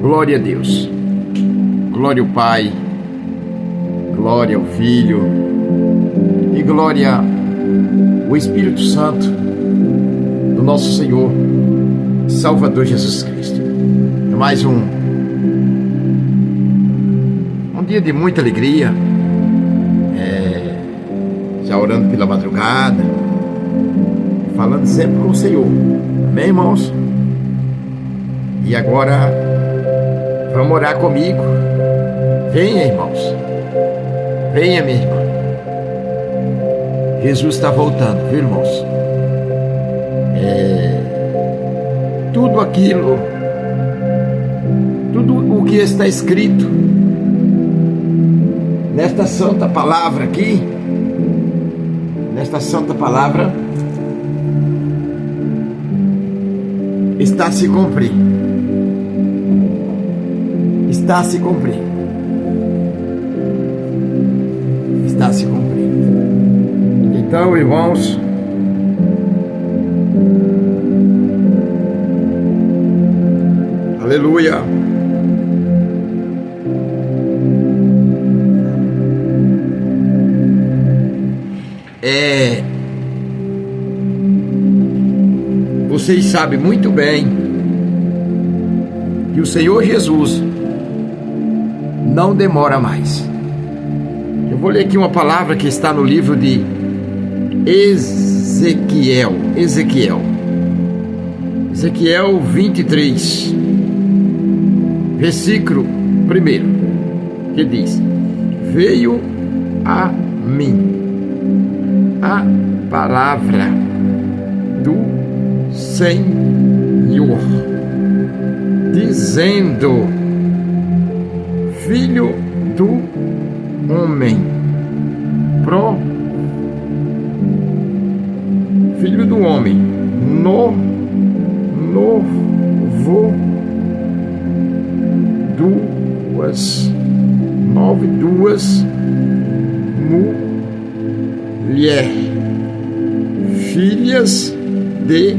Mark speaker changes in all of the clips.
Speaker 1: Glória a Deus, glória ao Pai, glória ao Filho e glória ao Espírito Santo do nosso Senhor Salvador Jesus Cristo. É mais um dia de muita alegria, já orando pela madrugada, falando sempre com o Senhor, amém, irmãos? E agora vamos orar comigo. Venha, irmãos, venha, minha irmã. Jesus está voltando, viu, irmãos? Tudo aquilo, tudo o que está escrito nesta santa palavra aqui, nesta santa palavra, está a se cumprir. Está a se cumprir. Está a se cumprir. Então, irmãos, aleluia. Vocês sabem muito bem que o Senhor Jesus não demora mais. Eu vou ler aqui uma palavra que está no livro de Ezequiel 23, versículo 1, que diz: veio a mim a palavra do Senhor, dizendo: filho do homem, filho do homem, duas mulher, filhas de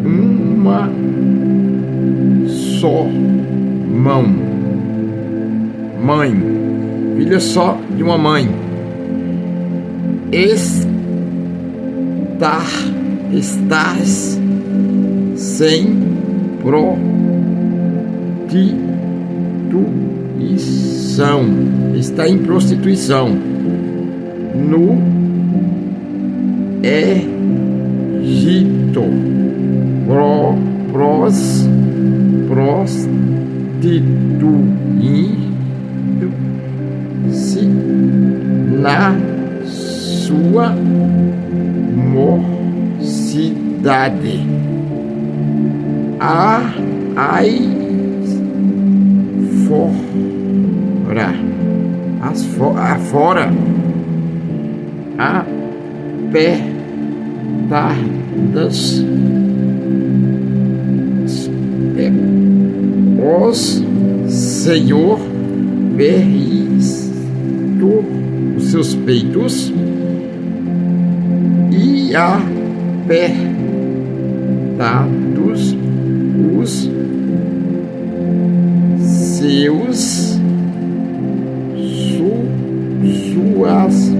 Speaker 1: uma só mãe, filha só de uma mãe, estás sem prostituição, está em prostituição no Egito, prostituindo-se na sua mocidade. Afora, apertadas os Senhor visto os seus peitos e apertados os seus suas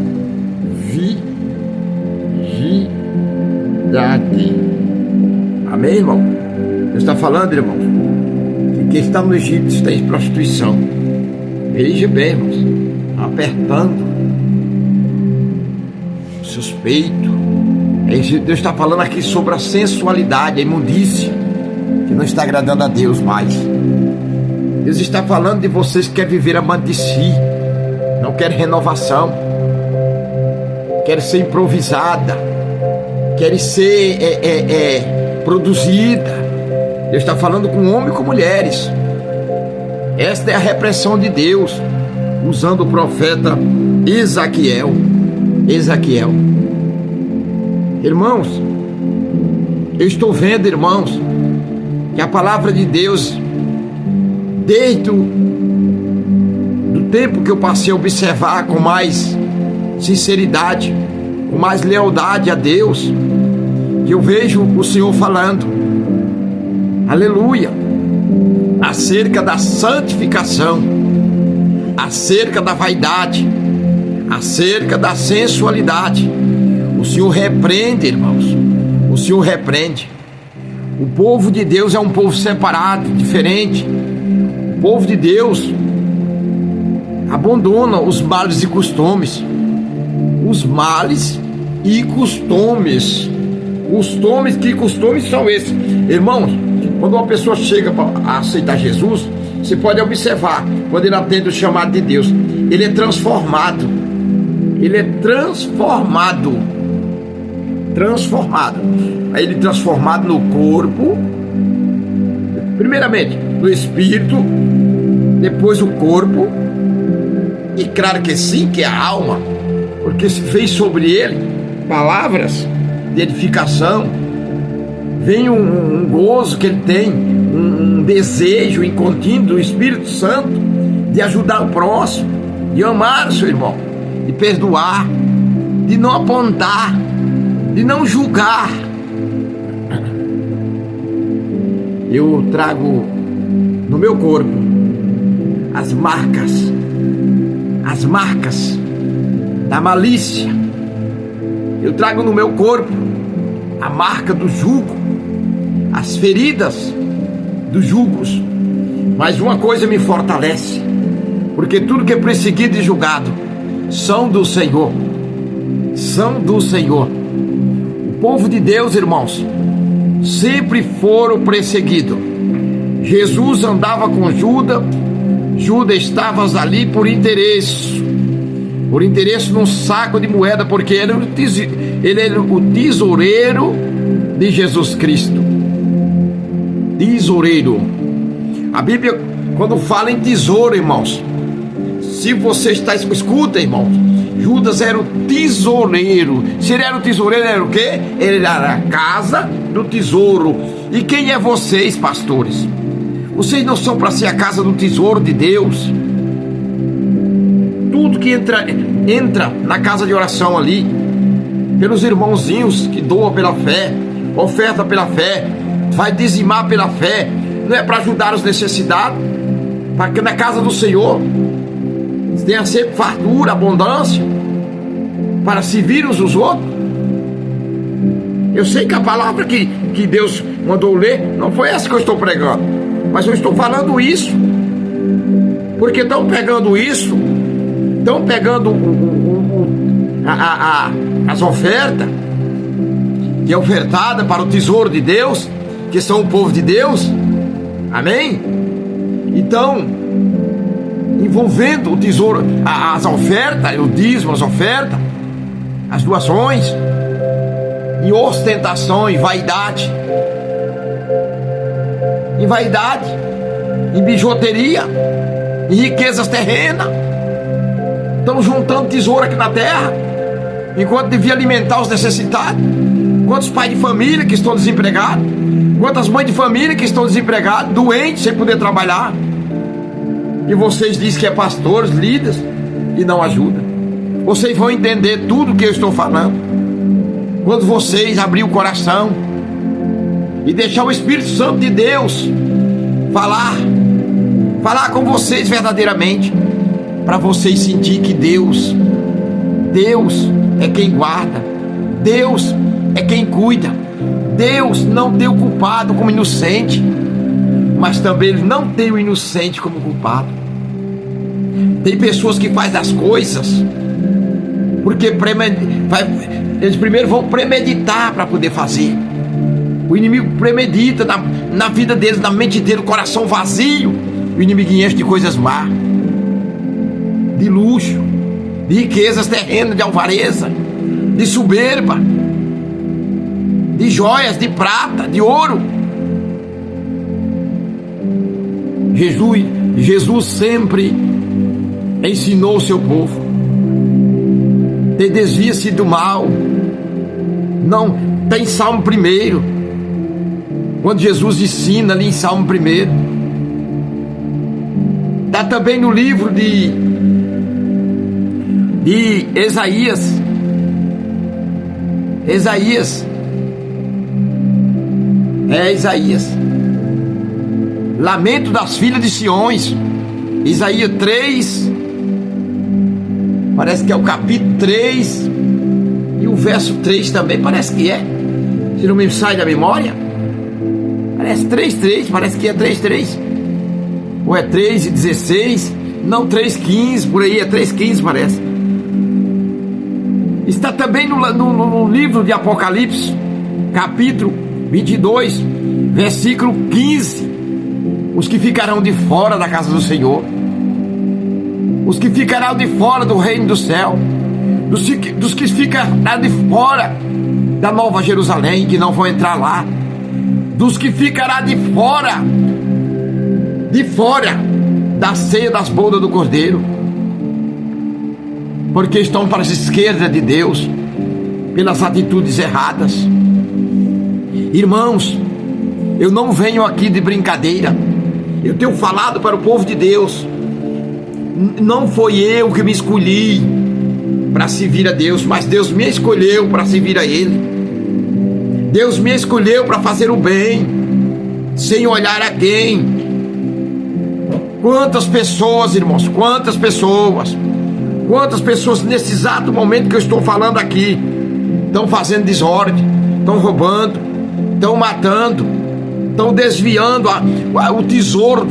Speaker 1: virgindade. Amém, irmão? Deus está falando, irmão, que quem está no Egito está em prostituição. Veja bem, irmãos, apertando os seus peitos. Deus está falando aqui sobre a sensualidade, a imundície, que não está agradando a Deus mais. Deus está falando de vocês que querem viver amante de si, não querem renovação, querem ser improvisada, querem ser produzida. Deus está falando com homens e com mulheres. Esta é a repressão de Deus, usando o profeta Ezequiel. Irmãos, eu estou vendo, irmãos, que a palavra de Deus, desde do tempo que eu passei a observar com mais sinceridade, com mais lealdade a Deus, que eu vejo o Senhor falando, aleluia, acerca da santificação, acerca da vaidade, acerca da sensualidade. O Senhor repreende, irmãos. O Senhor repreende. O povo de Deus é um povo separado, diferente. O povo de Deus abandona os males e costumes. Os males e costumes. Que costumes são esses? Irmãos, quando uma pessoa chega para aceitar Jesus, você pode observar, quando ele atende o chamado de Deus, ele é transformado. Ele é transformado. Aí ele é transformado no corpo, primeiramente no espírito, depois o corpo, e claro que sim, que é a alma, porque se fez sobre ele palavras de edificação, vem um gozo que ele tem, um desejo incontínuo do Espírito Santo de ajudar o próximo, de amar o seu irmão, de perdoar, de não apontar, de não julgar. Eu trago no meu corpo as marcas da malícia. Eu trago no meu corpo a marca do jugo, as feridas dos jugos. Mas uma coisa me fortalece, porque tudo que é perseguido e julgado são do Senhor. O povo de Deus, irmãos, sempre foram perseguidos. Jesus andava com Judas estava ali por interesse num saco de moeda, porque ele era o tesoureiro de Jesus Cristo. Tesoureiro. A Bíblia, quando fala em tesouro, irmãos, se você escuta, irmãos, Judas era o tesoureiro. Se ele era o tesoureiro, era o quê? Ele era a casa do tesouro. E quem é vocês, pastores? Vocês não são para ser a casa do tesouro de Deus. Tudo que entra na casa de oração ali, pelos irmãozinhos que doam pela fé, oferta pela fé, vai dizimar pela fé, não é para ajudar os necessitados, para que na casa do Senhor tenha sempre fartura, abundância, para servir uns os outros. Eu sei que a palavra que Deus mandou ler não foi essa que eu estou pregando, mas eu estou falando isso porque estão pegando isso, estão pegando as ofertas que é ofertada para o tesouro de Deus, que são o povo de Deus, amém? Então, envolvendo o tesouro, as ofertas, o dízimo, as ofertas, as doações, em ostentação, em vaidade, em bijuteria, em riquezas terrenas. Estão juntando tesouro aqui na terra, enquanto devia alimentar os necessitados. Quantos pais de família que estão desempregados, quantas mães de família que estão desempregadas, doentes, sem poder trabalhar. E vocês dizem que é pastores, líderes, e não ajudam. Vocês vão entender tudo o que eu estou falando quando vocês abrir o coração e deixar o Espírito Santo de Deus falar com vocês verdadeiramente, para vocês sentir que Deus é quem guarda, Deus é quem cuida. Deus não tem o culpado como inocente, mas também Ele não tem o inocente como culpado. Tem pessoas que fazem as coisas porque eles primeiro vão premeditar para poder fazer. O inimigo premedita na vida deles, na mente deles, o coração vazio. O inimigo enche de coisas más, de luxo, de riquezas terrenas, de alvareza, de soberba, de joias, de prata, de ouro. Jesus sempre ensinou o seu povo: desvia-se do mal. Não, tem Salmo 1, quando Jesus ensina ali em Salmo 1. Está também no livro de Isaías. Isaías. Lamento das filhas de Siões. Isaías 3, parece que é o capítulo 3 e o verso 3 também, parece que é, se não me sai da memória, parece 3:3, parece que é 3:3, ou é 3:16, não, 3:15, por aí, é 3:15 parece. Está também no livro de Apocalipse, capítulo 22, versículo 15. Os que ficarão de fora da casa do Senhor, os que ficarão de fora do reino do céu, dos que ficarão de fora da Nova Jerusalém, que não vão entrar lá, dos que ficarão de fora da ceia das bodas do Cordeiro, porque estão para a esquerda de Deus, pelas atitudes erradas. Irmãos, eu não venho aqui de brincadeira. Eu tenho falado para o povo de Deus. Não foi eu que me escolhi para servir a Deus, mas Deus me escolheu para servir a Ele. Deus me escolheu para fazer o bem, sem olhar a quem. Quantas pessoas, irmãos, quantas pessoas nesse exato momento que eu estou falando aqui estão fazendo desordem, estão roubando, estão matando, estão desviando o tesouro,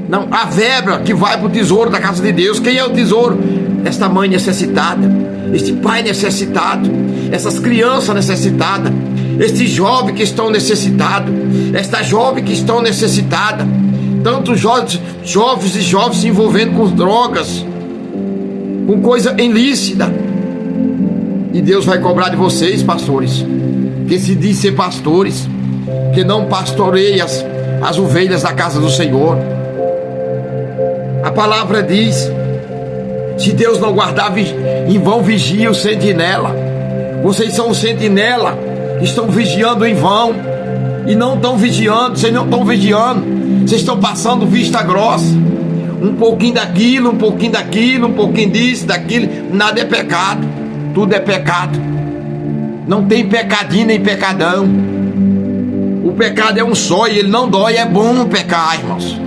Speaker 1: não, a verba que vai para o tesouro da casa de Deus. Quem é o tesouro? Esta mãe necessitada, este pai necessitado, essas crianças necessitadas, estes jovens que estão necessitados, esta jovem que estão necessitada, tantos jovens se envolvendo com drogas, com coisa ilícita. E Deus vai cobrar de vocês, pastores, que se diz ser pastores, que não pastoreia as ovelhas da casa do Senhor. A palavra diz: se Deus não guardar, em vão vigia o sentinela. Vocês são o sentinela, estão vigiando em vão, e não estão vigiando. Vocês não estão vigiando, vocês estão passando vista grossa, um pouquinho daquilo, um pouquinho daquilo, um pouquinho disso, daquilo. Nada é pecado, tudo é pecado. Não tem pecadinho nem pecadão. O pecado é um só e ele não dói. É bom pecar, irmãos,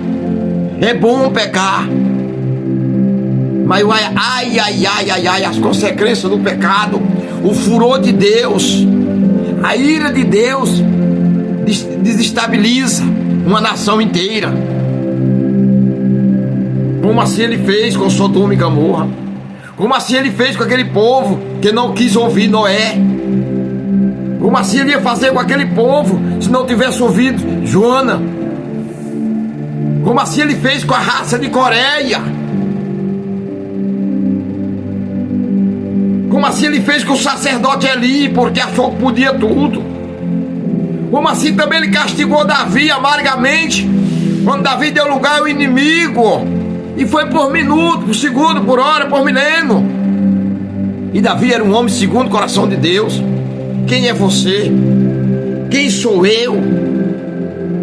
Speaker 1: é bom pecar, mas ai, as consequências do pecado, o furor de Deus, a ira de Deus desestabiliza uma nação inteira, como assim ele fez com Sodoma e Gomorra, como assim ele fez com aquele povo que não quis ouvir Noé, como assim ele ia fazer com aquele povo se não tivesse ouvido Joana, como assim ele fez com a raça de Coreia, como assim ele fez com o sacerdote Eli, porque achou que podia tudo, como assim também ele castigou Davi amargamente, quando Davi deu lugar ao inimigo, e foi por minuto, por segundo, por hora, por milênio. E Davi era um homem segundo o coração de Deus. Quem é você? Quem sou eu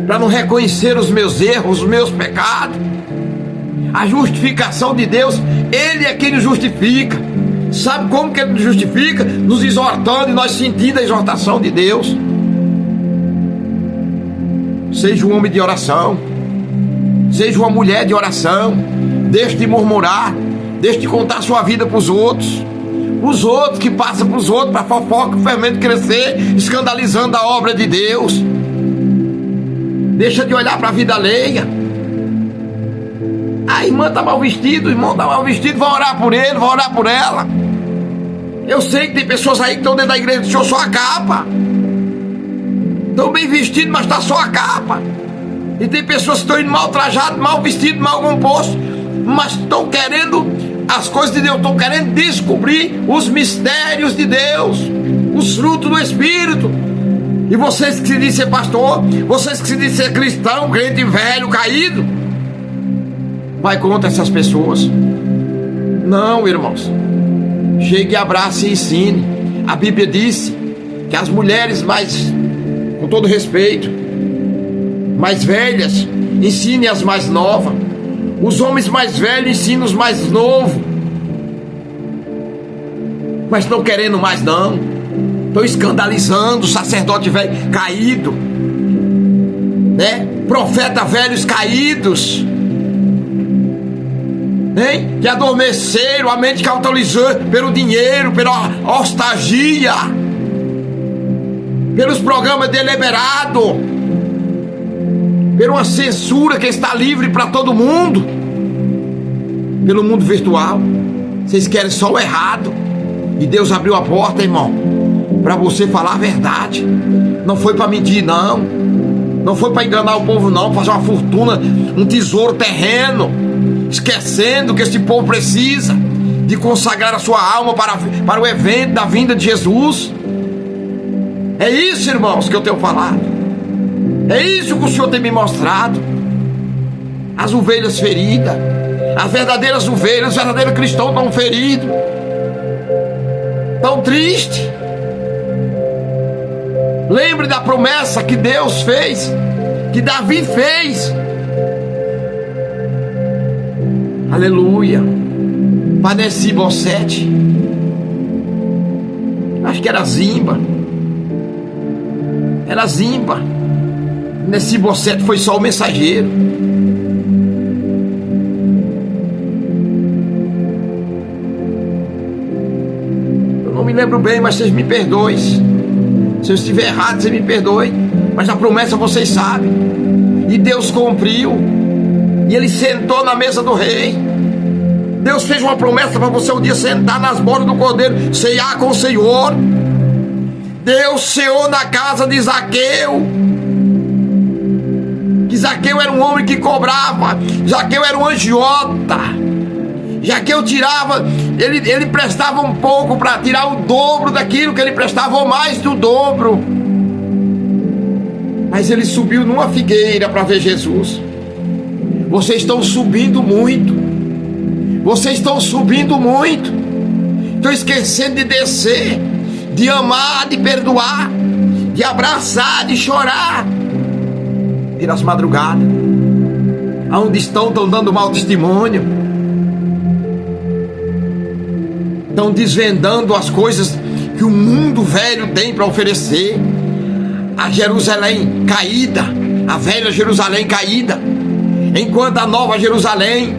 Speaker 1: para não reconhecer os meus erros, os meus pecados? A justificação de Deus, Ele é quem nos justifica. Sabe como que Ele nos justifica? Nos exortando, e nós sentindo a exortação de Deus. Seja um homem de oração, seja uma mulher de oração. Deixe de murmurar, deixe de contar sua vida para os outros que passam para os outros, para fofoca, o fermento crescer, escandalizando a obra de Deus. Deixa de olhar para a vida alheia. A irmã está mal vestida, o irmão está mal vestido, vai orar por ele, vai orar por ela. Eu sei que tem pessoas aí que estão dentro da igreja, deixou só a capa, estão bem vestidos, mas está só a capa. E tem pessoas que estão indo mal trajadas, mal vestidas, mal compostos, mas estão querendo as coisas de Deus, estão querendo descobrir os mistérios de Deus, os frutos do Espírito. E vocês que se dizem ser pastor, vocês que se dizem ser cristão, crente velho, caído, vai contra essas pessoas. Não, irmãos, chegue, abrace e ensine. A Bíblia disse que as mulheres mais, com todo respeito, mais velhas, ensinem as mais novas. Os homens mais velhos ensinam os mais novos. Mas estão querendo mais não. Estão escandalizando o sacerdote velho caído, né? profetas velhos caídos, hein? Que adormeceram, a mente cauterizou pelo dinheiro, pela nostalgia, pelos programas deliberados, por uma censura que está livre para todo mundo, pelo mundo virtual. Vocês querem só o errado, e Deus abriu a porta, irmão, para você falar a verdade. Não foi para mentir, não foi para enganar o povo, não, fazer uma fortuna, um tesouro terreno, esquecendo que esse povo precisa de consagrar a sua alma para o evento da vinda de Jesus. É isso, irmãos, que eu tenho falado. É isso que o Senhor tem me mostrado. As ovelhas feridas, as verdadeiras ovelhas, os verdadeiros cristãos estão feridos, tão tristes. Lembre da promessa que Deus fez, que Davi fez. Aleluia. Para Mefibosete, acho que era Zimba. Era Zimba. Mefibosete foi só o mensageiro. Eu não me lembro bem, mas vocês me perdoem. Se eu estiver errado, você me perdoe. Mas a promessa vocês sabem. E Deus cumpriu. E ele sentou na mesa do rei. Deus fez uma promessa para você um dia sentar nas bordas do cordeiro, ceiar com o Senhor. Deus ceou na casa de Zaqueu. Que Zaqueu era um homem que cobrava. Zaqueu era um agiota. Zaqueu tirava, ele prestava um pouco para tirar o dobro daquilo que ele prestava, ou mais do dobro. Mas ele subiu numa figueira para ver Jesus. Vocês estão subindo muito. Vocês estão subindo muito. Estão esquecendo de descer, de amar, de perdoar, de abraçar, de chorar. E nas madrugadas, aonde estão dando mau testemunho. Estão desvendando as coisas que o mundo velho tem para oferecer. A Jerusalém caída, a velha Jerusalém caída, enquanto a nova Jerusalém,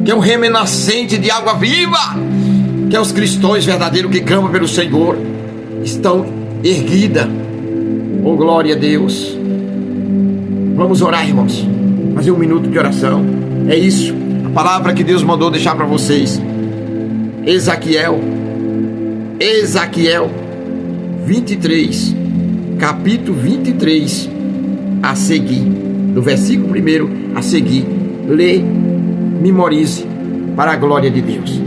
Speaker 1: que é um remanescente de água viva, que é os cristãos verdadeiros que clamam pelo Senhor, estão erguida. Oh, glória a Deus. Vamos orar, irmãos, fazer um minuto de oração. É isso, a palavra que Deus mandou deixar para vocês. Ezequiel 23, capítulo 23 a seguir, do versículo 1 a seguir. Lê, memorize, para a glória de Deus.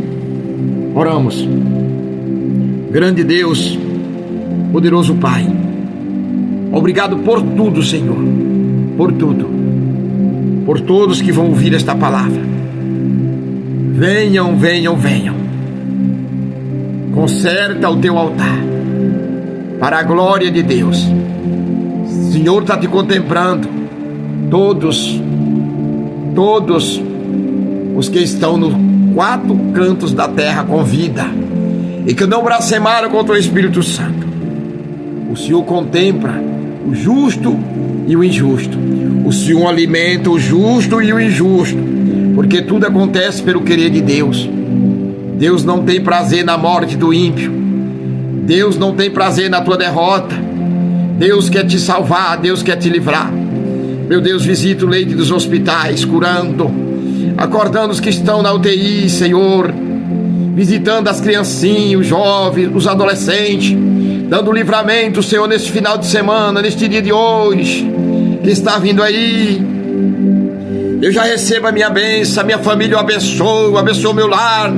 Speaker 1: Oramos. Grande Deus, poderoso Pai, obrigado por tudo, Senhor, por tudo, por todos que vão ouvir esta palavra. Venham, venham, venham. Conserta o teu altar para a glória de Deus. O Senhor está te contemplando. Todos os que estão nos 4 cantos da terra com vida e que não blasfemaram contra o Espírito Santo. O Senhor contempla o justo e o injusto. O Senhor alimenta o justo e o injusto, porque tudo acontece pelo querer de Deus. Deus não tem prazer na morte do ímpio. Deus não tem prazer na tua derrota. Deus quer te salvar, Deus quer te livrar. Meu Deus, visita o leito dos hospitais, curando, acordando os que estão na UTI, Senhor, visitando as criancinhas, os jovens, os adolescentes, dando livramento, Senhor, neste final de semana, neste dia de hoje, que está vindo aí. Eu já recebo a minha bênção, a minha família eu abençoo o meu lar,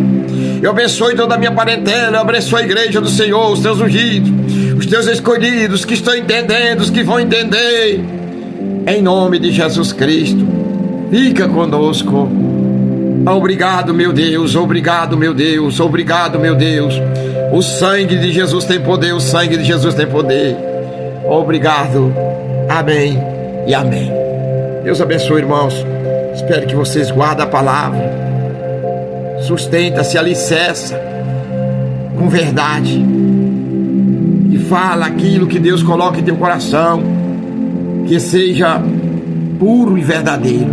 Speaker 1: eu abençoe toda a minha parentela, eu abençoe a igreja do Senhor, os teus ungidos, os teus escolhidos, que estão entendendo, os que vão entender, em nome de Jesus Cristo. Fica conosco. Obrigado, meu Deus, obrigado, meu Deus, obrigado, meu Deus. O sangue de Jesus tem poder, o sangue de Jesus tem poder. Obrigado, amém e amém. Deus abençoe, irmãos. Espero que vocês guardem a palavra. Sustenta-se, alicerça com verdade e fala aquilo que Deus coloca em teu coração, que seja puro e verdadeiro.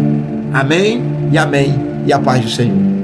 Speaker 1: Amém e amém. E a paz do Senhor.